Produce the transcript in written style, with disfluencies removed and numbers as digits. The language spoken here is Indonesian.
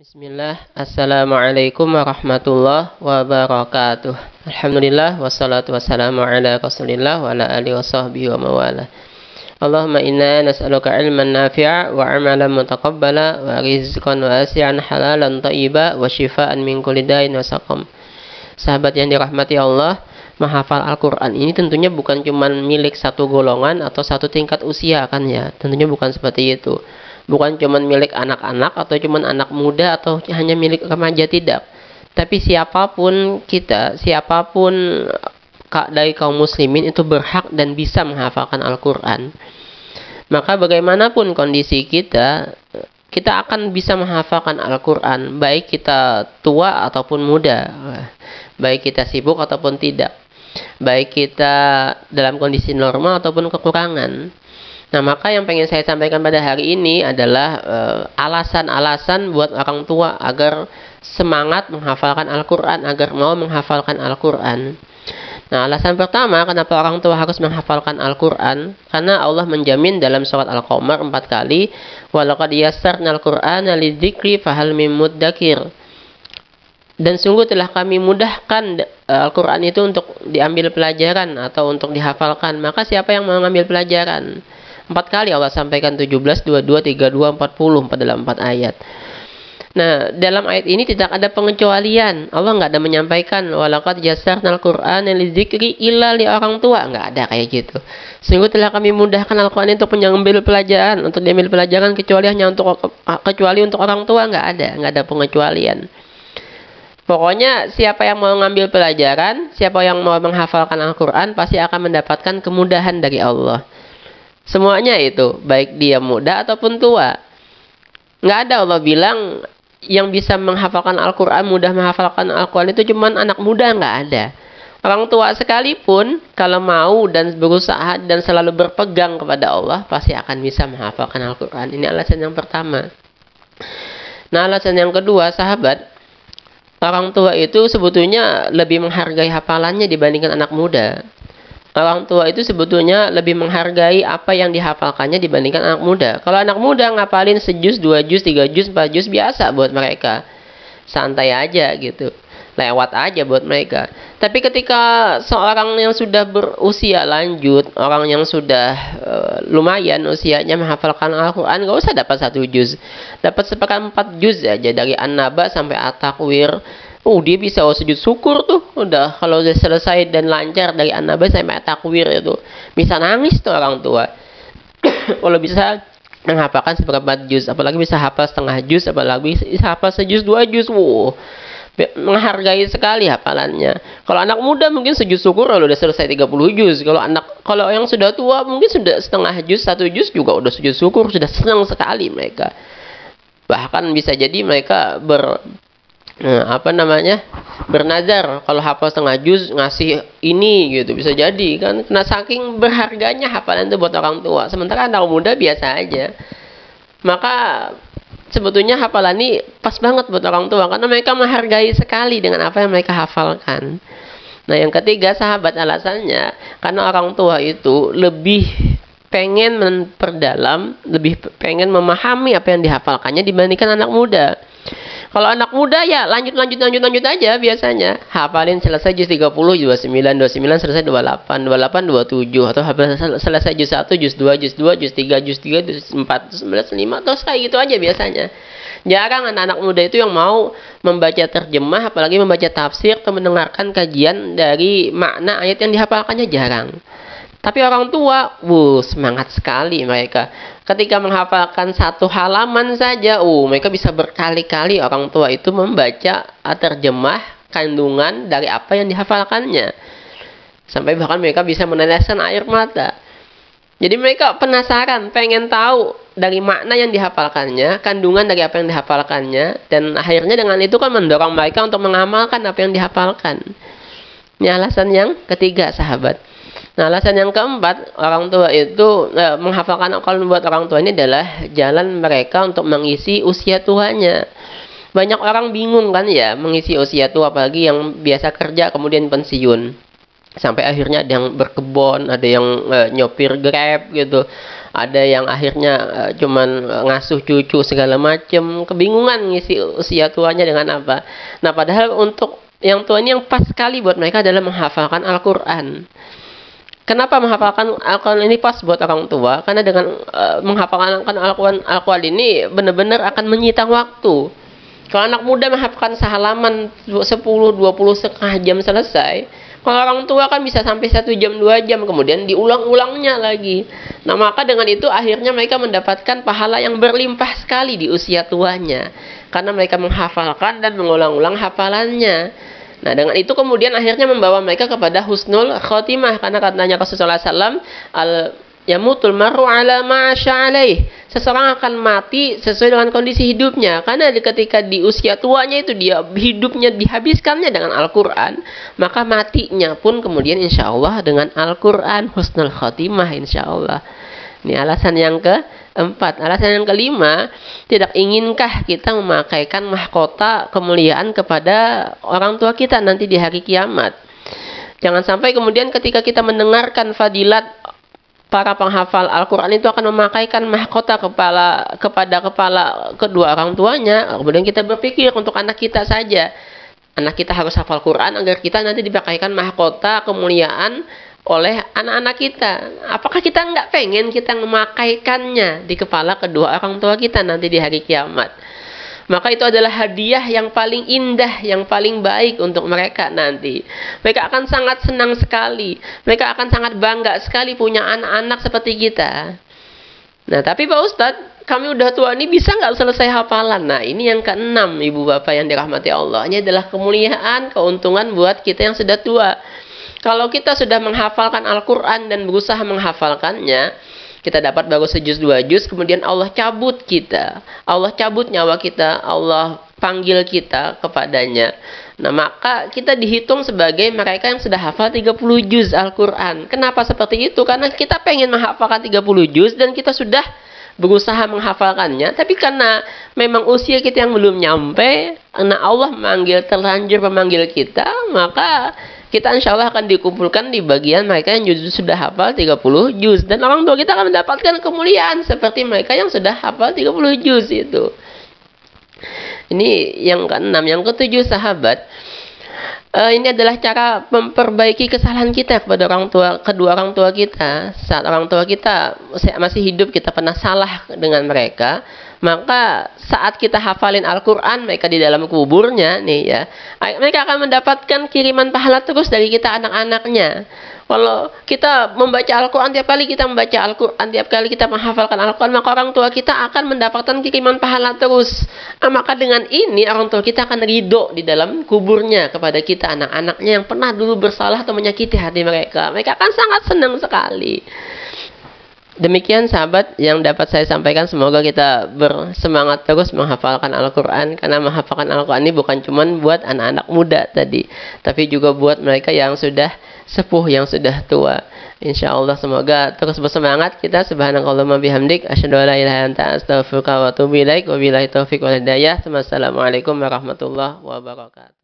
Bismillah, Assalamualaikum warahmatullahi wabarakatuh. Alhamdulillah, wassalatu wassalamu ala rasulillah wa ala alihi wa sahbihi wa mawala. Allahumma inna nas'aluka ilman nafi'a wa amalan mutaqabbala wa rizqan wasi'an halalan thayyiba wa shifaan min kulli da'in wa saqam. Sahabat yang dirahmati Allah, menghafal Al-Quran ini tentunya bukan cuma milik satu golongan atau satu tingkat usia kan ya. Tentunya bukan seperti itu. Bukan cuma milik anak-anak atau cuma anak muda atau hanya milik remaja, tidak. Tapi siapapun kita, siapapun dari kaum muslimin itu berhak dan bisa menghafalkan Al-Quran. Maka bagaimanapun kondisi kita, kita akan bisa menghafalkan Al-Quran, baik kita tua ataupun muda, baik kita sibuk ataupun tidak, baik kita dalam kondisi normal ataupun kekurangan. Nah, maka yang pengen saya sampaikan pada hari ini adalah alasan-alasan buat orang tua agar semangat menghafalkan Al-Quran, agar mau menghafalkan Al-Quran. Nah, alasan pertama kenapa orang tua harus menghafalkan Al-Quran, karena Allah menjamin dalam surat Al-Qamar 4 kali, walaqad yassarnal Qur'ana lidzikri fahal mim muddakir. Dan sungguh telah kami mudahkan Al-Quran itu untuk diambil pelajaran atau untuk dihafalkan. Maka siapa yang mau mengambil pelajaran? 4 kali Allah sampaikan, 17, 22, 32, 40 dalam 4 ayat. Nah, dalam ayat ini tidak ada pengecualian. Allah nggak ada menyampaikan walaqad yassarnal Qur'ana lidzikri illa li orang tua. Nggak ada kayak gitu. Sungguh telah kami mudahkan Al-Quran untuk mengambil pelajaran, untuk diambil pelajaran, kecuali untuk orang tua. Nggak ada pengecualian. Pokoknya siapa yang mau ngambil pelajaran, siapa yang mau menghafalkan Al-Quran pasti akan mendapatkan kemudahan dari Allah. Semuanya itu, baik dia muda ataupun tua. Nggak ada Allah bilang yang bisa menghafalkan Al-Quran, mudah menghafalkan Al-Quran itu cuma anak muda, nggak ada. Orang tua sekalipun kalau mau dan berusaha dan selalu berpegang kepada Allah pasti akan bisa menghafalkan Al-Quran. Ini alasan yang pertama. Nah, alasan yang kedua, sahabat, orang tua itu sebetulnya lebih menghargai hafalannya dibandingkan anak muda. Orang tua itu sebetulnya lebih menghargai apa yang dihafalkannya dibandingkan anak muda. Kalau anak muda ngapalin sejuz, 2 juz, 3 juz, 4 juz biasa buat mereka. Santai aja gitu. Lewat aja buat mereka. Tapi ketika seorang yang sudah berusia lanjut, orang yang sudah lumayan usianya menghafalkan Al-Quran, gak usah dapat 1 juz. Dapat seperempat juz aja dari An-Naba sampai At-Takwir. Dia bisa sujud syukur tuh. Udah, kalau udah selesai dan lancar dari An-Naba sampai At-Takwir itu. Bisa nangis tuh orang tua. Kalau bisa menghafalkan seperempat juz. Apalagi bisa hafal setengah juz. Apalagi bisa hafal sejuz, 2 juz. Menghargai sekali hafalannya. Kalau anak muda mungkin sujud syukur kalau udah selesai 30 juz. Kalau yang sudah tua mungkin sudah setengah juz, 1 juz juga udah sujud syukur. Sudah senang sekali mereka. Bahkan bisa jadi mereka bernazar kalau hafal setengah juz ngasih ini gitu, bisa jadi kan, karena saking berharganya hafalan itu buat orang tua. Sementara anak muda biasa aja. Maka sebetulnya hafalan ini pas banget buat orang tua karena mereka menghargai sekali dengan apa yang mereka hafalkan. Nah, yang ketiga, sahabat, alasannya karena orang tua itu lebih pengen memperdalam, lebih pengen memahami apa yang dihafalkannya dibandingkan anak muda. Kalau anak muda ya lanjut aja biasanya. Hafalin selesai juz 30, 29 selesai 28, 27, atau selesai juz 1, juz 2, juz 2, juz 3, juz 4, 19, 5, terus kayak gitu aja biasanya. Jarang anak-anak muda itu yang mau membaca terjemah, apalagi membaca tafsir atau mendengarkan kajian dari makna ayat yang dihafalkannya, jarang. Tapi orang tua, semangat sekali mereka. Ketika menghafalkan 1 halaman saja, mereka bisa berkali-kali orang tua itu membaca terjemah kandungan dari apa yang dihafalkannya. Sampai bahkan mereka bisa meneteskan air mata. Jadi mereka penasaran, pengen tahu dari makna yang dihafalkannya, kandungan dari apa yang dihafalkannya, dan akhirnya dengan itu kan mendorong mereka untuk mengamalkan apa yang dihafalkan. Ini alasan yang ketiga, sahabat. Nah, alasan yang keempat, orang tua itu menghafalkan Al-Quran buat orang tua ini adalah jalan mereka untuk mengisi usia tuanya. Banyak orang bingung kan ya mengisi usia tua, apalagi yang biasa kerja kemudian pensiun. Sampai akhirnya ada yang berkebun, ada yang nyopir Grab gitu, ada yang akhirnya cuman ngasuh cucu segala macem, kebingungan ngisi usia tuanya dengan apa. Nah, padahal untuk yang tua ini yang pas sekali buat mereka adalah menghafalkan Al-Quran. Kenapa menghafalkan Al-Quran ini pas buat orang tua? Karena dengan menghafalkan Al-Quran ini benar-benar akan menyita waktu. Kalau anak muda menghafalkan sehalaman 10, 20 setengah jam selesai. Kalau orang tua kan bisa sampai 1 jam, 2 jam, kemudian diulang-ulangnya lagi. Nah, maka dengan itu akhirnya mereka mendapatkan pahala yang berlimpah sekali di usia tuanya. Karena mereka menghafalkan dan mengulang-ulang hafalannya. Nah, dengan itu kemudian akhirnya membawa mereka kepada husnul khotimah. Karena katanya Rasulullah SAW, yamutul mar'u ala ma'asya'alaih. Seseorang akan mati sesuai dengan kondisi hidupnya. Karena ketika di usia tuanya itu dia hidupnya dihabiskannya dengan Al-Quran, maka matinya pun kemudian insya Allah dengan Al-Quran, husnul khotimah insya Allah. Ini alasan yang keempat. Alasan yang kelima, tidak inginkah kita memakaikan mahkota kemuliaan kepada orang tua kita nanti di hari kiamat? Jangan sampai kemudian ketika kita mendengarkan fadilat para penghafal Al-Quran itu akan memakaikan mahkota kepada kepala kedua orang tuanya. Kemudian kita berpikir untuk anak kita saja. Anak kita harus hafal Quran agar kita nanti dipakaikan mahkota kemuliaan oleh anak-anak kita. Apakah kita nggak pengen kita memakaikannya di kepala kedua orang tua kita nanti di hari kiamat? Maka itu adalah hadiah yang paling indah, yang paling baik untuk mereka nanti. Mereka akan sangat senang sekali. Mereka akan sangat bangga sekali punya anak-anak seperti kita. Nah, tapi Pak Ustadz, kami udah tua ini bisa nggak selesai hafalan? Nah, ini yang keenam, Ibu Bapak yang dirahmati Allah. Ini adalah kemuliaan, keuntungan buat kita yang sudah tua. Kalau kita sudah menghafalkan Al-Quran dan berusaha menghafalkannya, kita dapat baru sejuz 2 juz, kemudian Allah cabut kita. Allah cabut nyawa kita, Allah panggil kita kepadanya. Nah, maka kita dihitung sebagai mereka yang sudah hafal 30 juz Al-Quran. Kenapa seperti itu? Karena kita pengen menghafalkan 30 juz dan kita sudah berusaha menghafalkannya. Tapi karena memang usia kita yang belum nyampe, karena Allah terlanjur memanggil kita, maka kita insya Allah akan dikumpulkan di bagian mereka yang sudah hafal 30 juz. Dan orang tua kita akan mendapatkan kemuliaan seperti mereka yang sudah hafal 30 juz itu. Ini yang keenam. Yang ketujuh, sahabat. Ini adalah cara memperbaiki kesalahan kita kepada kedua orang tua kita. Saat orang tua kita masih hidup, kita pernah salah dengan mereka. Maka saat kita hafalin Al-Quran mereka di dalam kuburnya nih ya, mereka akan mendapatkan kiriman pahala terus dari kita anak-anaknya. Kalau kita membaca Al-Quran, tiap kali kita membaca Al-Quran, tiap kali kita menghafalkan Al-Quran, maka orang tua kita akan mendapatkan kiriman pahala terus. Maka dengan ini orang tua kita akan ridho di dalam kuburnya kepada kita anak-anaknya yang pernah dulu bersalah atau menyakiti hati mereka. Mereka akan sangat senang sekali. Demikian sahabat yang dapat saya sampaikan. Semoga kita bersemangat terus menghafalkan Al-Quran. Karena menghafalkan Al-Quran ini bukan cuma buat anak-anak muda tadi, tapi juga buat mereka yang sudah sepuh, yang sudah tua. Insya Allah semoga terus bersemangat kita. Subhanakallahumma bihamdik, asyhadu an la ilaha illa anta, astaghfiruka wa atubu ilaik. Wabillahi taufiq wal hidayah. Wassalamualaikum warahmatullahi wabarakatuh.